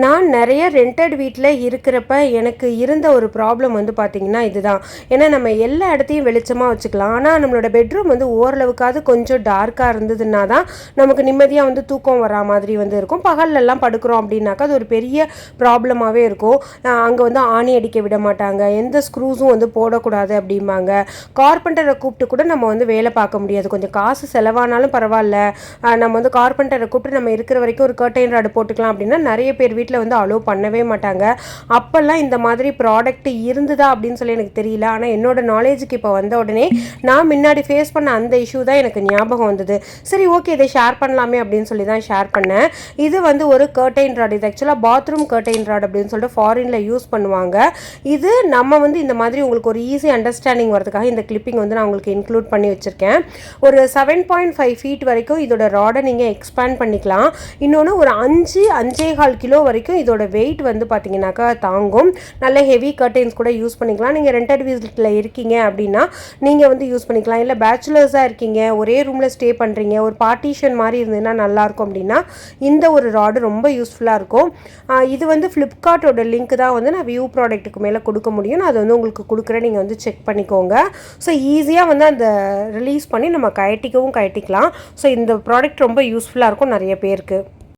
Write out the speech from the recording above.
நான் நிறைய ரெண்டட் வீட்டில் இருக்கிறப்ப எனக்கு இருந்த ஒரு ப்ராப்ளம் வந்து பார்த்திங்கன்னா இதுதான். ஏன்னா நம்ம எல்லா இடத்தையும் வெளிச்சமாக வச்சுக்கலாம், ஆனால் நம்மளோட பெட்ரூம் வந்து ஓரளவுக்காவது கொஞ்சம் டார்க்காக இருந்ததுன்னா தான் நமக்கு நிம்மதியாக வந்து தூக்கம் வரா மாதிரி வந்து இருக்கும். பகல்லலாம் படுக்கிறோம் அப்படின்னாக்கா அது ஒரு பெரிய ப்ராப்ளமாகவே இருக்கும். அங்கே வந்து ஆணி அடிக்க விட மாட்டாங்க, எந்த ஸ்க்ரூஸும் வந்து போடக்கூடாது அப்படிம்பாங்க. கார்பெண்டரை கூப்பிட்டு கூட நம்ம வந்து வேலை பார்க்க முடியாது, கொஞ்சம் காசு செலவானாலும் பரவாயில்ல, நம்ம வந்து கார்பெண்டரை கூப்பிட்டு நம்ம இருக்கிற வரைக்கும் ஒரு கர்டைன் ராடு போட்டுக்கலாம் அப்படின்னா நிறைய பேர் வீட்டில் வந்து அலோவ் பண்ணவே மாட்டாங்க. அப்போல்லாம் இந்த மாதிரி ப்ராடக்ட் இருந்ததா அப்படின்னு சொல்லி எனக்கு தெரியல. ஆனால் என்னோட நாலேஜுக்கு இப்போ வந்த உடனே நான் முன்னாடி ஃபேஸ் பண்ண அந்த இஷ்யூ தான் எனக்கு ஞாபகம் வந்தது. சரி ஓகே, இதை ஷேர் பண்ணலாமே அப்படின்னு சொல்லி தான் ஷேர் பண்ணேன். இது வந்து ஒரு கர்டைன் ராட். இது ஆக்சுவலாக பாத்ரூம் கர்டைன் ராட் அப்படின்னு சொல்லிட்டு ஃபாரினில் யூஸ் பண்ணுவாங்க. இது நம்ம வந்து இந்த மாதிரி உங்களுக்கு ஒரு ஈஸி அண்டர்ஸ்டாண்டிங் வரதுக்காக இந்த கிளிப்பிங் வந்து நான் உங்களுக்கு இன்க்ளூட் பண்ணி வச்சுருக்கேன். ஒரு 7.5 ஃபீட் வரைக்கும் இதோட ராடை நீங்கள் எக்ஸ்பேண்ட் பண்ணிக்கலாம். இன்னொன்று ஒரு 5.25 கிலோ வரைக்கும் இதோட வெயிட் வந்து பார்த்தீங்கன்னாக்கா தாங்கும். நல்ல ஹெவி கர்டைன்ஸ் கூட யூஸ் பண்ணிக்கலாம். நீங்கள் ரெண்டட் வீட்டில் இருக்கீங்க அப்படின்னா நீங்கள் வந்து யூஸ் பண்ணிக்கலாம். இல்லை பேச்சுலர்ஸாக இருக்கீங்க, ஒரே ரூமில் ஸ்டே பண்ணுறீங்க, ஒரு பார்ட்டிஷன் மாதிரி இருந்ததுன்னா நல்லாயிருக்கும் அப்படின்னா இந்த ஒரு ராடு ரொம்ப யூஸ்ஃபுல்லாக இருக்கும். இது வந்து ஃப்ளிப்கார்ட்டோட லிங்க் தான் வந்து நான் வியூ ப்ராடக்ட்டுக்கு மேலே கொடுக்க முடியும். நான் அதை வந்து உங்களுக்கு கொடுக்குறேன், நீங்கள் வந்து செக் பண்ணிக்கோங்க. ஸோ ஈஸியாக வந்து அந்த ரிலீஸ் பண்ணி நம்ம கட்டிக்கலாம். ஸோ இந்த ப்ராடக்ட் ரொம்ப யூஸ்ஃபுல்லாக இருக்கும் நிறைய பேருக்கு.